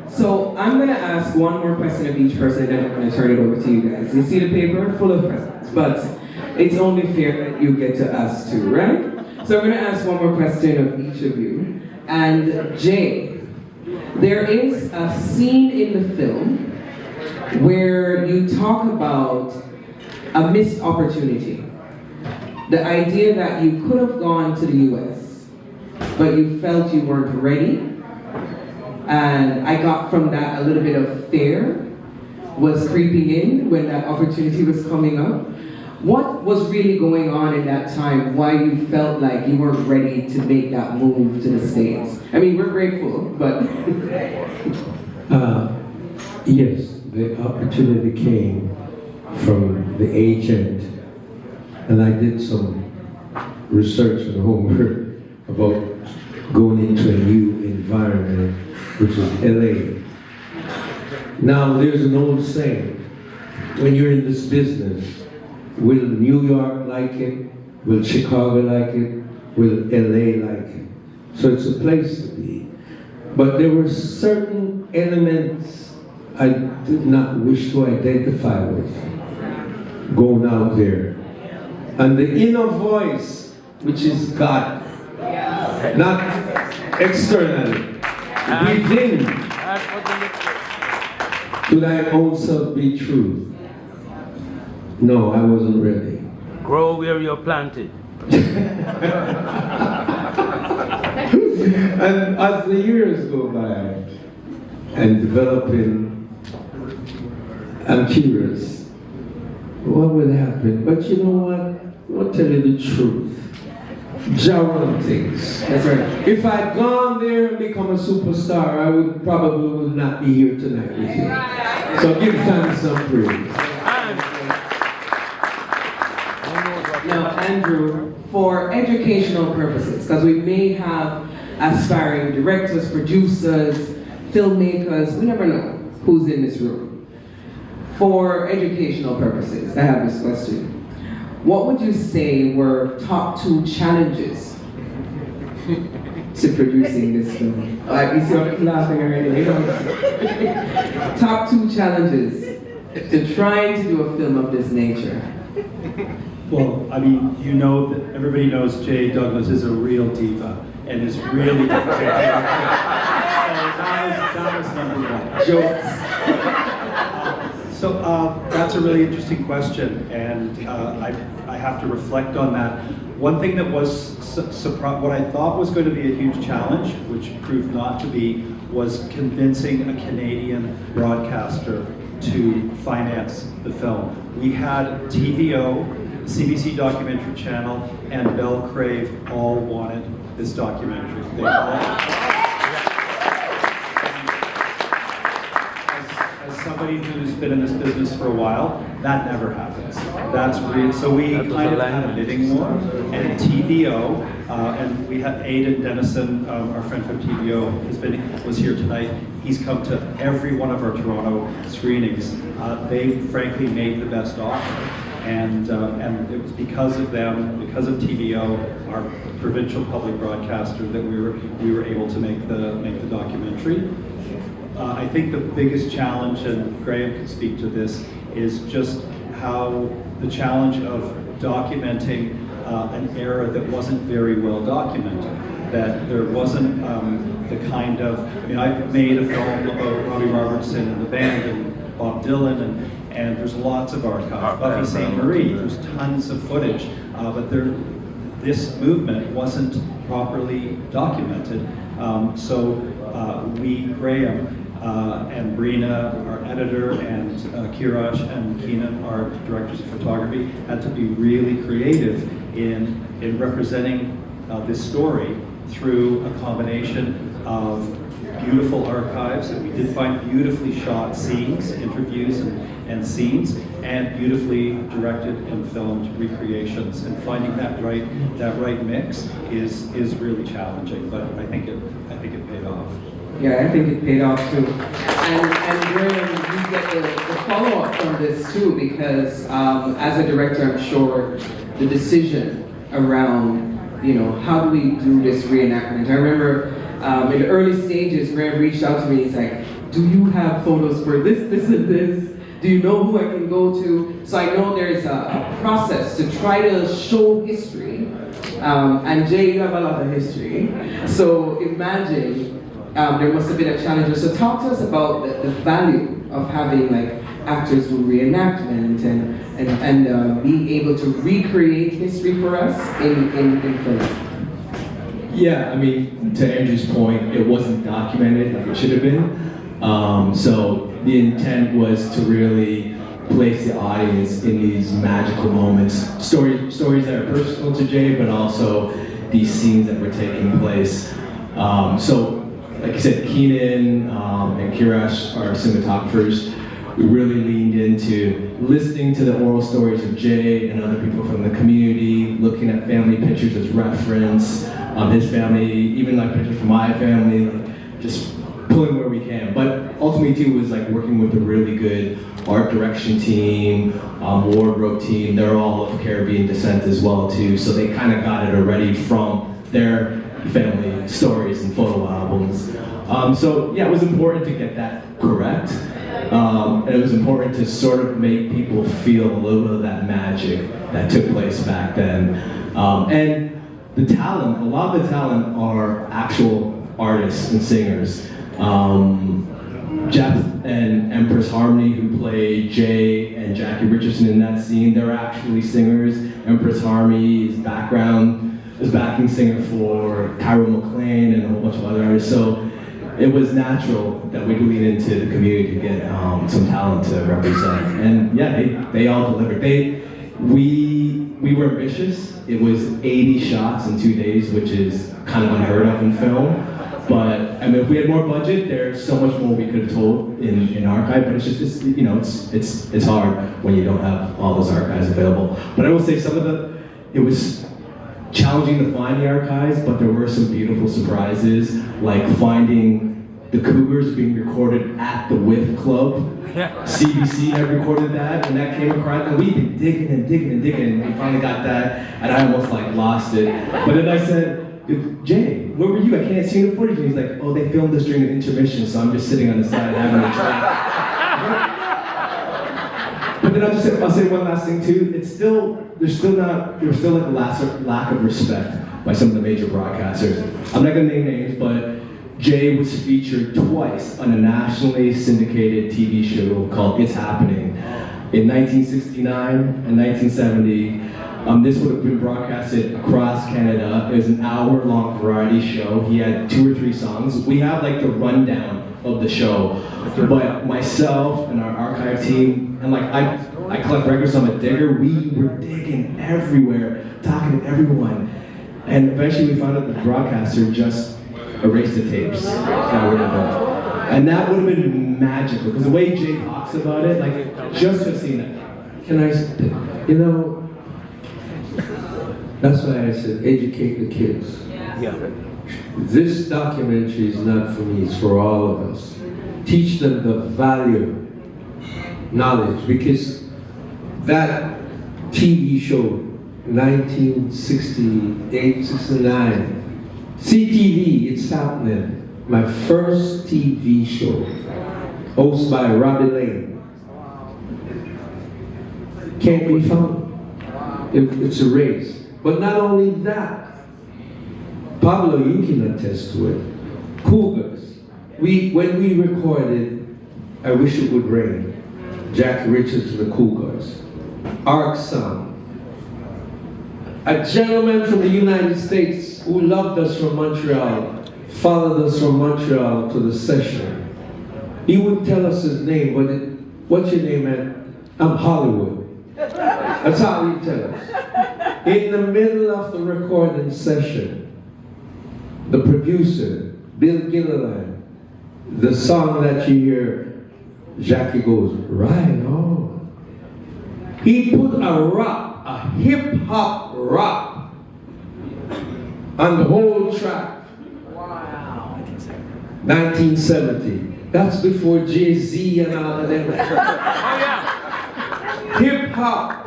So I'm going to ask one more question of each person, and then I'm going to turn it over to you guys. You see the paper full of questions, but it's only fair that you get to ask too, right? So I'm going to ask one more question of each of you. And Jay, there is a scene in the film where you talk about a missed opportunity. The idea that you could have gone to the US, but you felt you weren't ready. And I got from that a little bit of fear was creeping in when that opportunity was coming up. What was really going on in that time? Why you felt like you weren't ready to make that move to the States? I mean, we're grateful, but... Yes, the opportunity came from the agent, and I did some research and homework about going into a new environment, which is LA. Now, there's an old saying, when you're in this business, will New York like it? Will Chicago like it? Will LA like it? So it's a place to be. But there were certain elements I did not wish to identify with going out there. And the inner voice, which is God, not externally, within, to thy own self be true. No, I wasn't ready. Grow where you're planted. And as the years go by and developing, I'm curious, what will happen? But you know what? I'll tell you the truth. Jah run things. That's right. If I'd gone there and become a superstar, I would probably not be here tonight with you. So give thanks some praise. Now, Andrew, for educational purposes, because we may have aspiring directors, producers, filmmakers, we never know who's in this room. For educational purposes, I have this question. What would you say were top 2 challenges to producing this film? You see I'm laughing already, you know. Top 2 challenges to trying to do a film of this nature. Well, I mean, you know that everybody knows Jay Douglas is a real diva and is really difficult. So that was number 1. Jokes. So that's a really interesting question, and I have to reflect on that. One thing that was what I thought was going to be a huge challenge, which proved not to be, was convincing a Canadian broadcaster to finance the film. We had TVO, CBC Documentary Channel, and Bell Crave all wanted this documentary. They all, as somebody who's been in this business for a while, that never happens. That's real. So we kind of had a bidding war, and TVO, and we had Aidan Dennison, our friend from TVO, was here tonight. He's come to every one of our Toronto screenings. They frankly made the best offer. And it was because of them, because of TVO, our provincial public broadcaster, that we were able to make the documentary. I think the biggest challenge, and Graham can speak to this, is just how the challenge of documenting an era that wasn't very well documented. That there wasn't the kind of, I mean, I've made a film about Robbie Robertson and the band and Bob Dylan, and there's lots of archive. Buffy St. Marie, there's tons of footage, but this movement wasn't properly documented. So Graham, and Brina, our editor, and Kirash and Keenan, our directors of photography, had to be really creative in representing this story through a combination of beautiful archives, and we did find beautifully shot scenes, interviews and scenes, and beautifully directed and filmed recreations. And finding that right mix is really challenging, but I think it paid off. Yeah, I think it paid off too. And Graham, you get the follow-up from this too, because as a director, I'm sure the decision around, how do we do this reenactment? I remember in the early stages, Graham reached out to me, he's like, do you have photos for this, this, and this? Do you know who I can go to? So I know there's a process to try to show history. And Jay, you have a lot of history. So imagine, there must have been a challenge. So talk to us about the value of having actors do reenactment and being able to recreate history for us in film. Yeah, I mean, to Andrew's point, it wasn't documented like it should have been. So the intent was to really place the audience in these magical moments, stories that are personal to Jay, but also these scenes that were taking place. So, like I said, Keenan and Kirash, our cinematographers, we really leaned into listening to the oral stories of Jay and other people from the community, looking at family pictures as reference, his family, even pictures from my family, just pulling where we can. But ultimately too was working with a really good art direction team, wardrobe team. They're all of Caribbean descent as well too, so they kind of got it already from their family stories and photo albums. So yeah, it was important to get that correct. And it was important to sort of make people feel a little bit of that magic that took place back then. And the talent, a lot of the talent are actual artists and singers. Jeff and Empress Harmony, who play Jay and Jackie Richardson in that scene, they're actually singers. Empress Harmony is backing singer for Cairo McLean and a whole bunch of other artists. So it was natural that we'd lean into the community to get some talent to represent. And yeah, they all delivered. We were ambitious. It was 80 shots in 2 days, which is kind of unheard of in film. But I mean, if we had more budget, there's so much more we could have told in archive. But it's just it's hard when you don't have all those archives available. But I will say it was challenging to find the archives, but there were some beautiful surprises, like finding the Cougars being recorded at the Whiff Club. CBC had recorded that, and that came across, and we've been digging and digging and digging, and we finally got that, and I almost lost it. But then I said, Jay, where were you? I can't see the footage. And he's like, oh, they filmed this during an intermission, so I'm just sitting on the side having a drink. But then I'll say one last thing too. There's still a lack of respect by some of the major broadcasters. I'm not gonna name names, but Jay was featured twice on a nationally syndicated TV show called It's Happening. In 1969 and 1970, this would have been broadcasted across Canada. It was an hour-long variety show. He had 2 or 3 songs. We have the rundown of the show. But myself and our archive team, and like I collect records, I'm a digger, we were digging everywhere, talking to everyone. And eventually we found out the broadcaster just erased the tapes that were involved. And that would have been magical, because the way Jay talks about it, like, just to have seen it. Can I, you know, that's why I said educate the kids. Yeah. This documentary is not for me, it's for all of us. Teach them the value, knowledge, because that TV show, 1968, 69, CTV, it's happening. My first TV show, hosted by Robbie Lane. Can't be found. It's erased. But not only that, Pablo, you can attest to it. Cougars. When we recorded I Wish It Would Rain, Jack Richards and the Cougars, Arc Song. A gentleman from the United States who loved us from Montreal, followed us from Montreal to the session. He would tell us his name, but what's your name, man? I'm Hollywood. That's how he'd tell us. In the middle of the recording session, the producer, Bill Gilliland, the song that you hear, Jackie goes, right on. He put a rock, a hip-hop rock, on the whole track. Wow. 1970. That's before Jay-Z and all of them. Oh yeah. Hip-hop.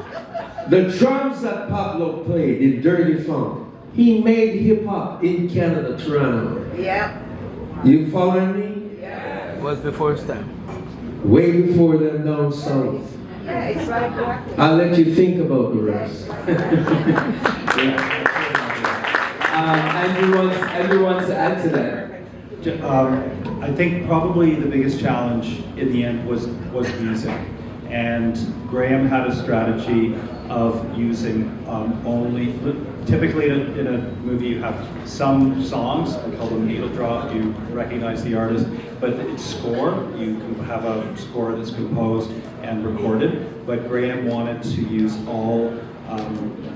The drums that Pablo played in Dirty Funk, he made hip-hop in Canada, Toronto. Yeah. You following me? Yeah. It was before his time. Way before them down south. Yeah, it's right. I'll let you think about the rest. Andrew wants to add to that. I think probably the biggest challenge in the end was music. And Graham had a strategy of using only, typically in a movie you have some songs, we call them needle drop, you recognize the artist, but it's score, you can have a score that's composed and recorded, but Graham wanted to use all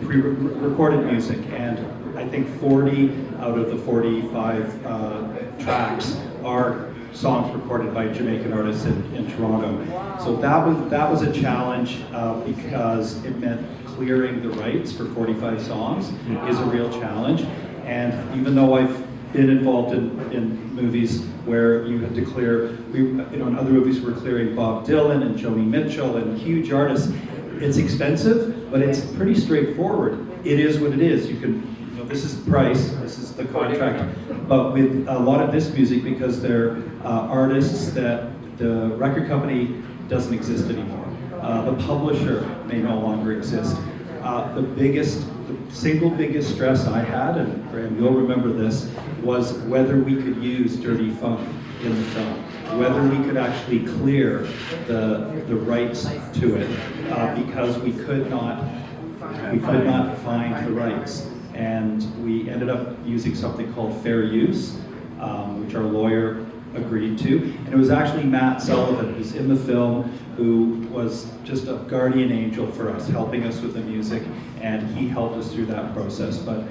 pre-recorded music, and I think 40 out of the 45 tracks are songs recorded by Jamaican artists in Toronto. So that was a challenge because it meant clearing the rights for 45 songs is a real challenge. And even though I've been involved in movies where you had to clear, in other movies we're clearing Bob Dylan and Joni Mitchell and huge artists, it's expensive, but it's pretty straightforward. It is what it is. You can, this is the price, this is the contract. But with a lot of this music, because they're artists that the record company doesn't exist anymore. The publisher may no longer exist. The single biggest stress I had, and Graham, you'll remember this, was whether we could use Dirty Funk in the film, whether we could actually clear the rights to it, because we could not find the rights. And we ended up using something called fair use, which our lawyer agreed to. And it was actually Matt Sullivan, who's in the film, who was just a guardian angel for us, helping us with the music, and he helped us through that process. But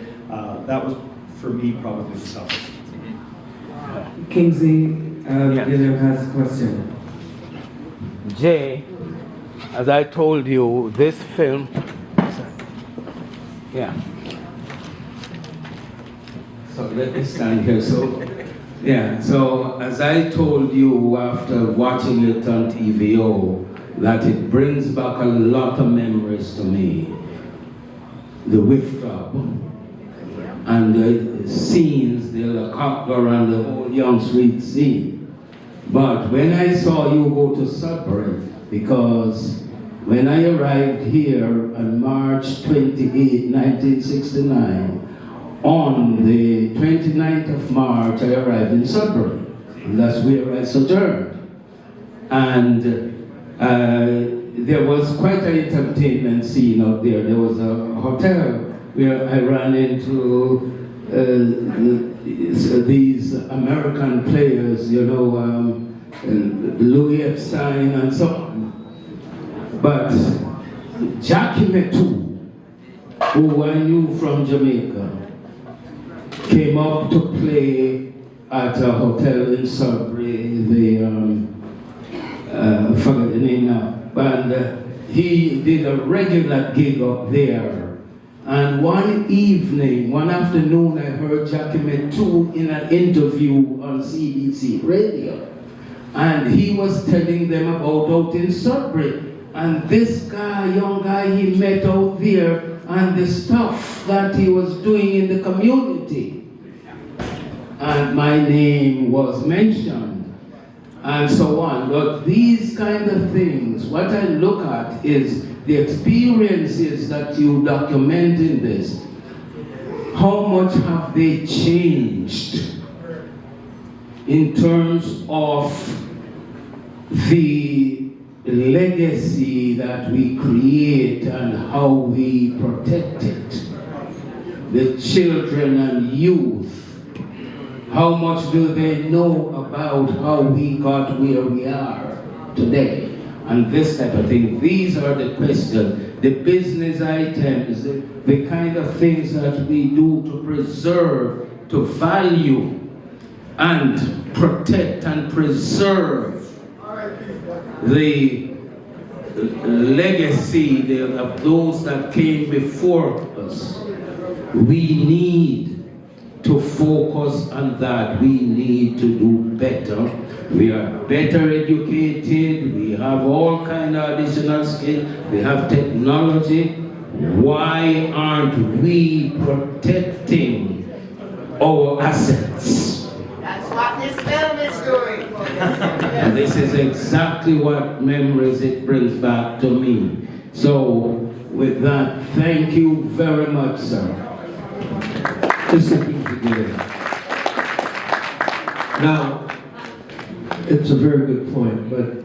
that was, for me, probably the toughest. Kingsley, Gilliam has a question. Jay, as I told you, this film, yeah. So let me stand here. So as I told you after watching it on TVO, that it brings back a lot of memories to me. The Whiff Club and the scenes, the helicopter and the whole Young Street scene. But when I saw you go to Sudbury, because when I arrived here on March 28, 1969, on the 29th of March, I arrived in Sudbury, and that's where I sojourned. And there was quite an entertainment scene out there. There was a hotel where I ran into these American players, you know, Louis Epstein and so on. But Jackie Metu, who I knew from Jamaica, came up to play at a hotel in Sudbury, I forget the name now, but he did a regular gig up there. And one evening, one afternoon, I heard Jackie Metu in an interview on CBC radio. And he was telling them about out in Sudbury. And this guy, young guy he met out there, and the stuff that he was doing in the community. And my name was mentioned, and so on. But these kind of things, what I look at is the experiences that you document in this. How much have they changed in terms of the legacy that we create and how we protect it? The children and youth, how much do they know about how we got where we are today? And this type of thing. These are the questions, the business items, the kind of things that we do to preserve, to value, and protect and preserve the legacy of those that came before us. We need to focus on that. We need to do better. We are better educated. We have all kind of additional skills. We have technology. Why aren't we protecting our assets? That's what this film is doing. And this is exactly what memories it brings back to me. So with that, thank you very much, sir. Listen together. Now, it's a very good point, but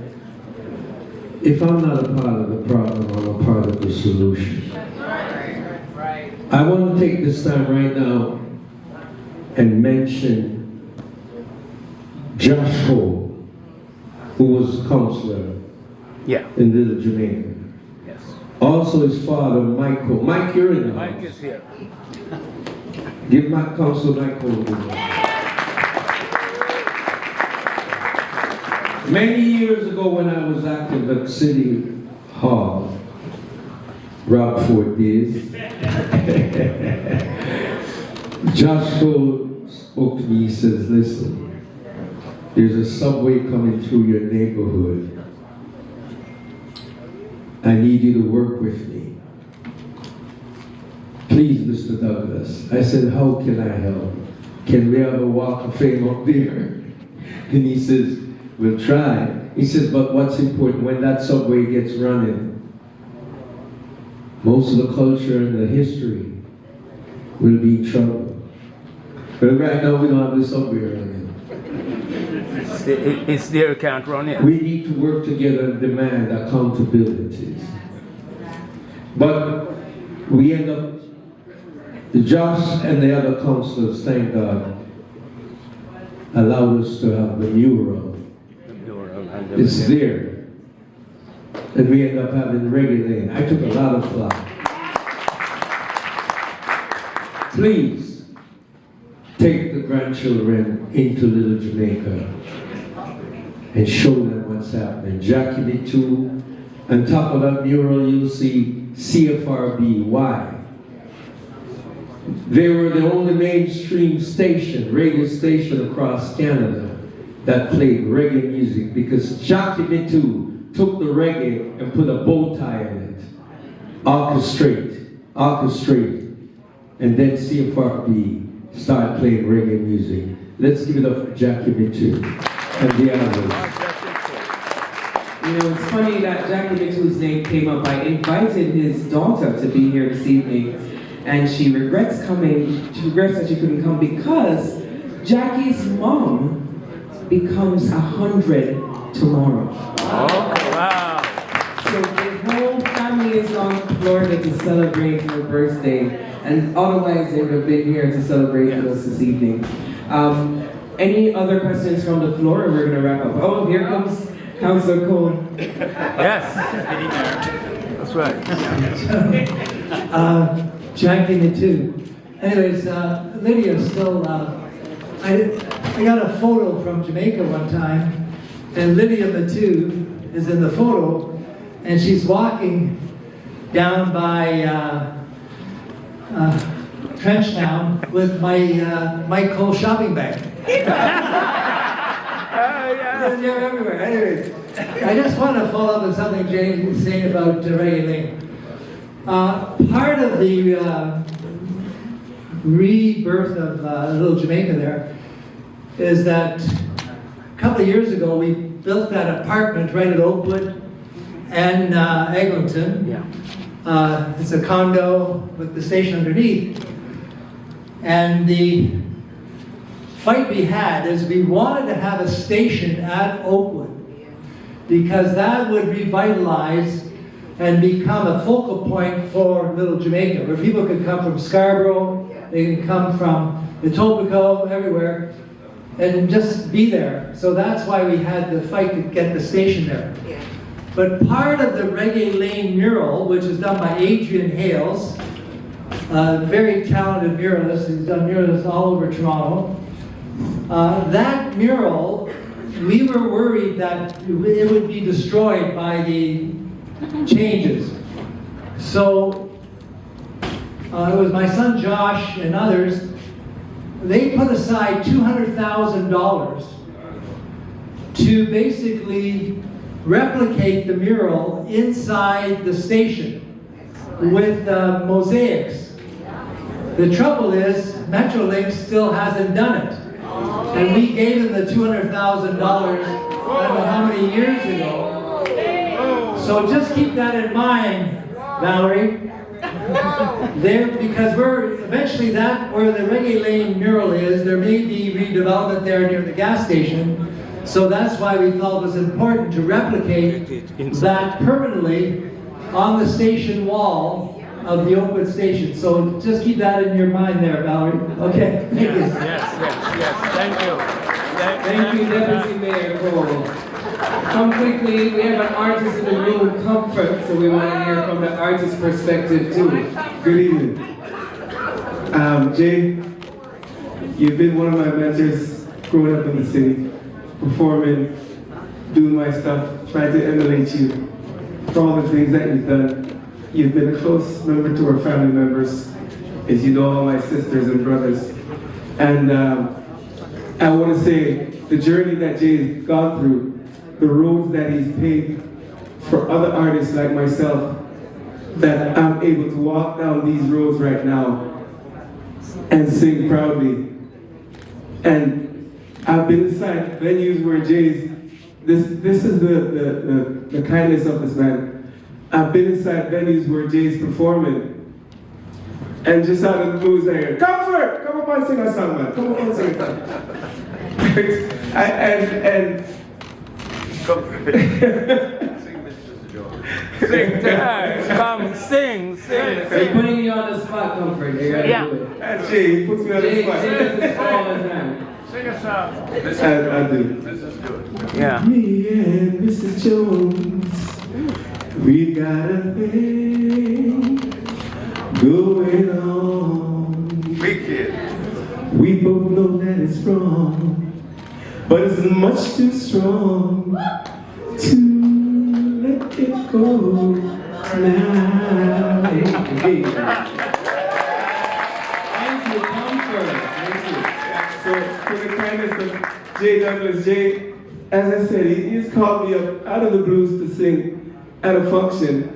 if I'm not a part of the problem, I'm a part of the solution. I want to take this time right now and mention Josh Cole, who was counselor in Little Jamaica. Yes. Also his father, Michael. Mike, you're in the house. Mike is here. Give my Councilor Michael. Many years ago when I was active at City Hall, Rockford days, Josh Cole spoke to me, he says, listen, there's a subway coming through your neighborhood. I need you to work with me. Please, Mr. Douglas. I said, how can I help? Can we have a walk of fame up there? And he says, we'll try. He says, but what's important, when that subway gets running, most of the culture and the history will be in trouble. But right now, we don't have the subway running. It's there, can't run it. We need to work together and demand accountabilities. But we end up, Josh and the other councillors, thank God, allowed us to have the mural. It's there. And we end up having Reggae Lane. I took a lot of flack. Please, take the grandchildren into Little Jamaica and show them what's happening. Jackie Metu. On top of that mural, you'll see CFRB. Why? They were the only mainstream station, radio station across Canada that played reggae music because Jackie Metu took the reggae and put a bow tie on it. Orchestrate. And then CFRB started playing reggae music. Let's give it up for Jackie Metu and the others. You know, it's funny that Jackie Metu's name came up. I invited his daughter to be here this evening, and she regrets coming. She regrets that she couldn't come because Jackie's mom becomes 100 tomorrow. Oh, wow. So the whole family is on Florida to celebrate her birthday. And otherwise, they would have been here to celebrate with us this evening. Any other questions from the floor, or we're going to wrap up? Oh, here comes Councillor Cole. Yes. That's right. Jackie the two. Anyways, Lydia still, I got a photo from Jamaica one time, and Lydia the two is in the photo, and she's walking down by Trenchtown with my Cole shopping bag. They're everywhere. Anyways, I just want to follow up with something Jane was saying about Reggae Lane. Part of the rebirth of Little Jamaica there is that a couple of years ago we built that apartment right at Oakwood and Eglinton. Yeah. It's a condo with the station underneath. And the fight we had is we wanted to have a station at Oakwood because that would revitalize and become a focal point for Little Jamaica, where people could come from Scarborough, they can come from Etobicoke, everywhere, and just be there. So that's why we had the fight to get the station there. Yeah. But part of the Reggae Lane mural, which is done by Adrian Hales, a very talented muralist, he's done murals all over Toronto. That mural, we were worried that it would be destroyed by the changes. So it was my son Josh and others, they put aside $200,000 to basically replicate the mural inside the station with mosaics. The trouble is, Metrolink still hasn't done it. And we gave them the $200,000 I don't know how many years ago. So just keep that in mind, Valerie. Because we're eventually where the Reggae Lane mural is, there may be redevelopment there near the gas station. So that's why we felt it was important to replicate that permanently on the station wall of the Oakwood station. So just keep that in your mind there, Valerie. Okay, thank you. Yes. Thank you. Thank you, Deputy Mayor Cole. Come quickly, we have an artist in the room, Comfort, so we want to hear from the artist's perspective too. Good evening. Jay, you've been one of my mentors growing up in the city, performing, doing my stuff, trying to emulate you for all the things that you've done. You've been a close member to our family members, as you know all my sisters and brothers. And I want to say, the journey that Jay's gone through, the roads that he's paved for other artists like myself, that I'm able to walk down these roads right now and sing proudly. And I've been inside venues where Jay's, this is the kindness of this man. I've been inside venues where Jay's performing, and just out of the blues I hear, Comfort! Come up and sing a song, man. Come up and sing a song. and Sing, come, sing. They're putting you on the spot, Comfort. They gotta do it. And Jay, he puts me on the spot. Jay does this all the time. Sing a song. I do. This is good. Yeah. Me and Mrs. Jones, we got a thing going on. Big kid. We both know that it's wrong, but it's much too strong to let it go now. Thank you, Comfort. Thank you. So, for the kindness of Jay Douglas, Jay, as I said, he's called me up out of the blues to sing at a function.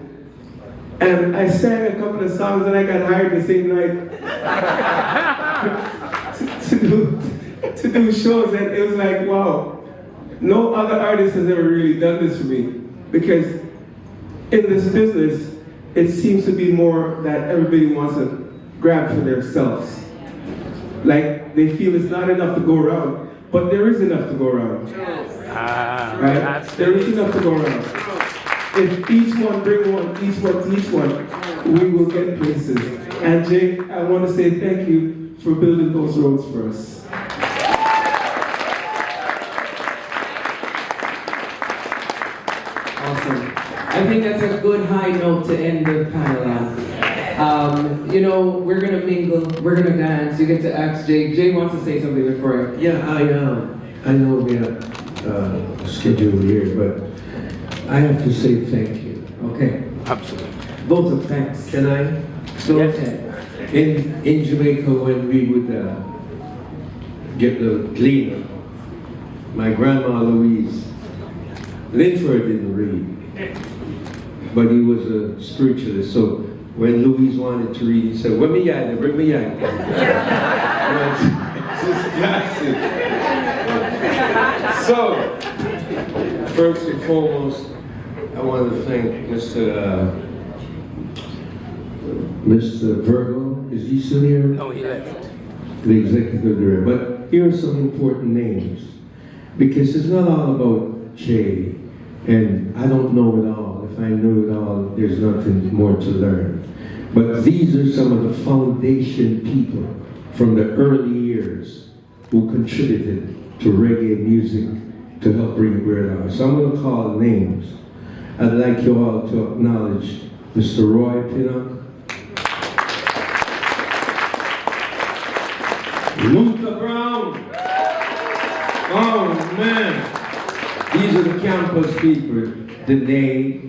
And I sang a couple of songs and I got hired the same night to do shows, and it was like, wow, no other artist has ever really done this for me, because in this business, it seems to be more that everybody wants to grab for themselves. Like, they feel it's not enough to go around, but there is enough to go around. Right? There is enough to go around. If each one bring one, each one teach one, we will get places. And Jay, I want to say thank you for building those roads for us. Awesome. I think that's a good high note to end the panel on. You know, we're gonna mingle, we're gonna dance. You get to ask Jay. Jay wants to say something before. Yeah, I know we have schedule here, but I have to say thank you. Okay. Absolutely. Vote of thanks. Can I? So, in Jamaica, when we would get the cleaner, my grandma Louise, Linford didn't read, but he was a spiritualist. So when Louise wanted to read, he said, "Where me at? Bring me at." So, first and foremost, I want to thank Mr. Virgo. Is he still here? No, he left. The executive director. But here are some important names, because it's not all about Jay, and I don't know it all. If I knew it all, there's nothing more to learn. But these are some of the foundation people from the early years who contributed to reggae music to help bring it where it is. So I'm going to call names. I'd like you all to acknowledge Mr. Roy Pinnock, Luther Brown. Oh man, these are the campus people. Danae,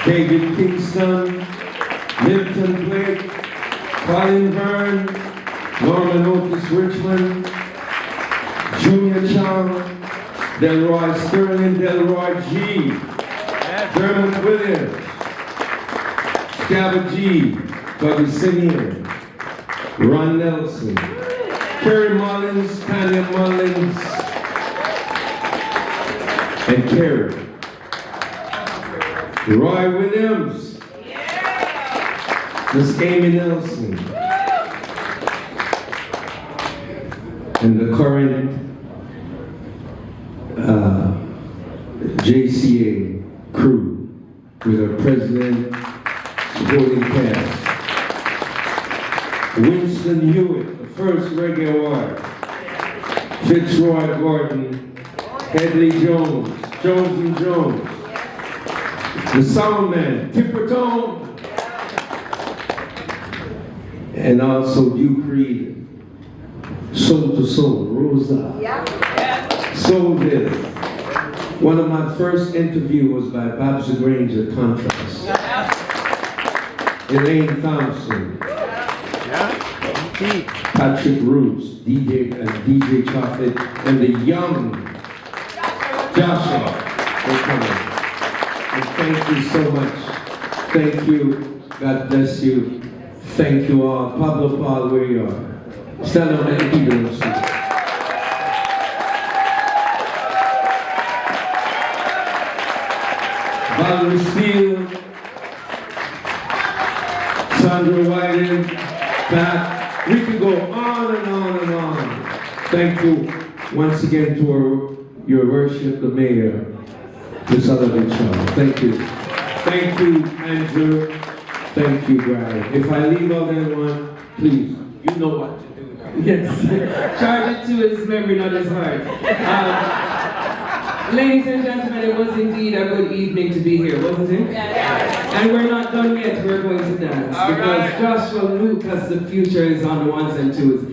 David Kingston, Milton Blake, Colin Byrne, Norman Otis Richmond, Junior Chong, Delroy Sterling, Delroy G, Dermot Williams, Scabba G, Bobby Simeon, Ron Nelson, Kerry Mullins, Tanya Mullins, and Kerry. Roy Williams, Miss Amy Nelson, and the current JCA crew with our president, supporting cast. Winston Hewitt, the first reggae award. Fitzroy Gordon, Headley Jones, Jones and Jones. The sound man, Tipper Tone. And also Duke Reed, Soul to Soul, Rosa. Soulville. One of my first interviews was by Babs the Granger Contrast. Elaine Thompson. Patrick Roots, DJ Chocolate, and the young Joshua. They're coming. And thank you so much. Thank you. God bless you. Thank you all. Pablo Paul, where you are. Stand up and keep it. Valerie Steele, Sandra Whiting, Pat. We could go on and on and on. Thank you once again to your worship, the mayor, Ms. Sullivan Shaw. Thank you. Thank you, Andrew. Thank you, Brian. If I leave out anyone, please, you know what to do. Yes. Charge it to his memory, not his heart. Ladies and gentlemen, it was indeed a good evening to be here, wasn't it? And we're not done yet, we're going to dance. Because Joshua Lucas, the future is on the ones and twos.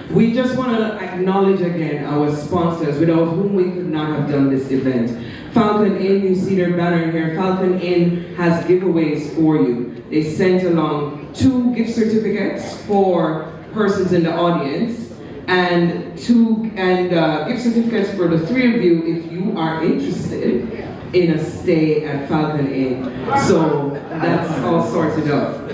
We just want to acknowledge again our sponsors, without whom we could not have done this event. Falcon Inn, you see their banner here. Falcon Inn has giveaways for you. They sent along 2 gift certificates for persons in the audience, and gift certificates for the 3 of you if you are interested in a stay at Falcon Inn. So that's all sorted out.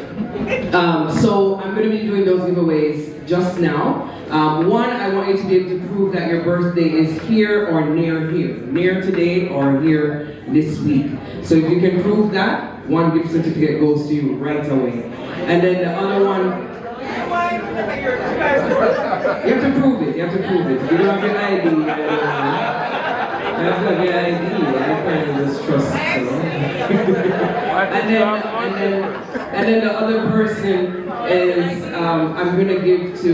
So I'm going to be doing those giveaways just now. One, I want you to be able to prove that your birthday is here or near here. Near today or here this week. So if you can prove that, 1 gift certificate goes to you right away. And then the other one, you have to prove it, you have to prove it. You don't have your ID. You have to have your ID. I kind of just trust. So. And And then the other person is, I'm going to give to,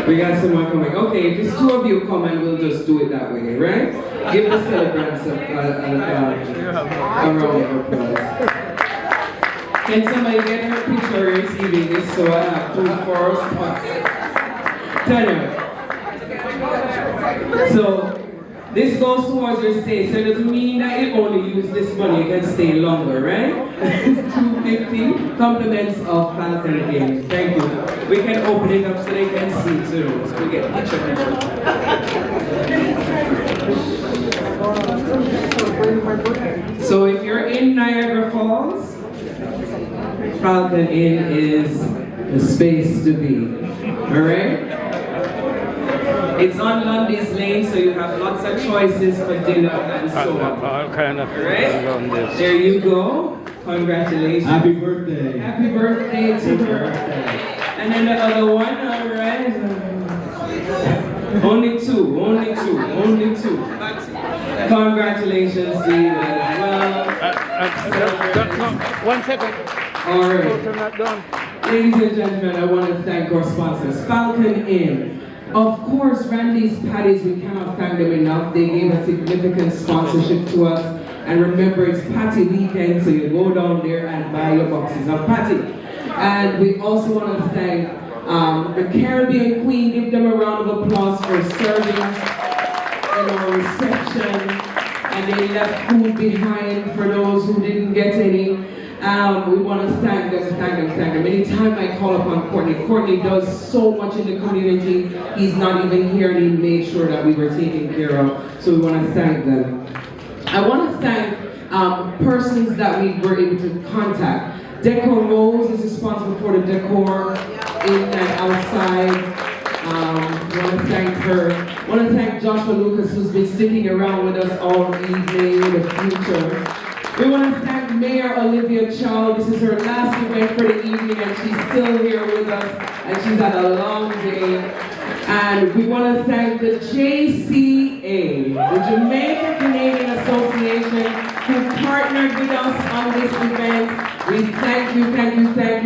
we got someone coming. Okay, if it's two of you come and we'll just do it that way, right? Give the celebrants a round of applause. Can somebody get her picture receiving this so I have proof for us? Tanya. So, this goes towards your stay, so it doesn't mean that you only use this money, you can stay longer, right? 250 compliments of Falcon again. Thank you. We can open it up so they can see too. So we get picture. So if you're in Niagara Falls, Falcon Inn is the space to be. Alright? It's on Lundy's Lane, so you have lots of choices for dinner and so on. Alright? There you go. Congratulations. Happy birthday. Happy birthday to her. And then the other one, alright? Only two. Congratulations to you as well. 1 second. Alright. Ladies and gentlemen, I want to thank our sponsors. Falcon Inn. Of course, Randy's Patties, we cannot thank them enough. They gave a significant sponsorship to us. And remember, it's Patty weekend, so you go down there and buy your boxes of patty. And we also want to thank the Caribbean Queen. Give them a round of applause for serving in our reception. And they left food behind for those who didn't get any. We want to thank them. Anytime I call upon Courtney does so much in the community. He's not even here, and he made sure that we were taken care of. So we want to thank them. I want to thank persons that we were able to contact. Decor Rose is responsible for the decor in and outside. I want to thank her. I want to thank Joshua Lucas, who's been sticking around with us all evening in the future. We want to thank Mayor Olivia Chow. This is her last event for the evening, and she's still here with us, and she's had a long day. And we want to thank the JCA, the Jamaican Canadian Association, who partnered with us on this event. We thank you,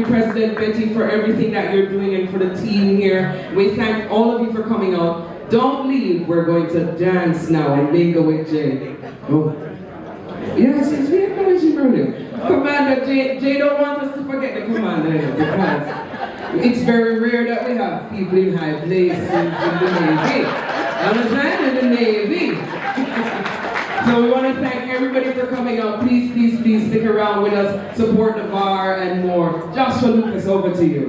President Betty, for everything that you're doing and for the team here. We thank all of you for coming out. Don't leave, we're going to dance now and mingle with Jay. Oh. Yes, we acknowledge you, brother. Commander Jay don't want us to forget the commander, because it's very rare that we have people in high places in the Navy. Understand? In the Navy. So we want to thank everybody for coming out. Please stick around with us, support the bar and more. Joshua Lucas, over to you.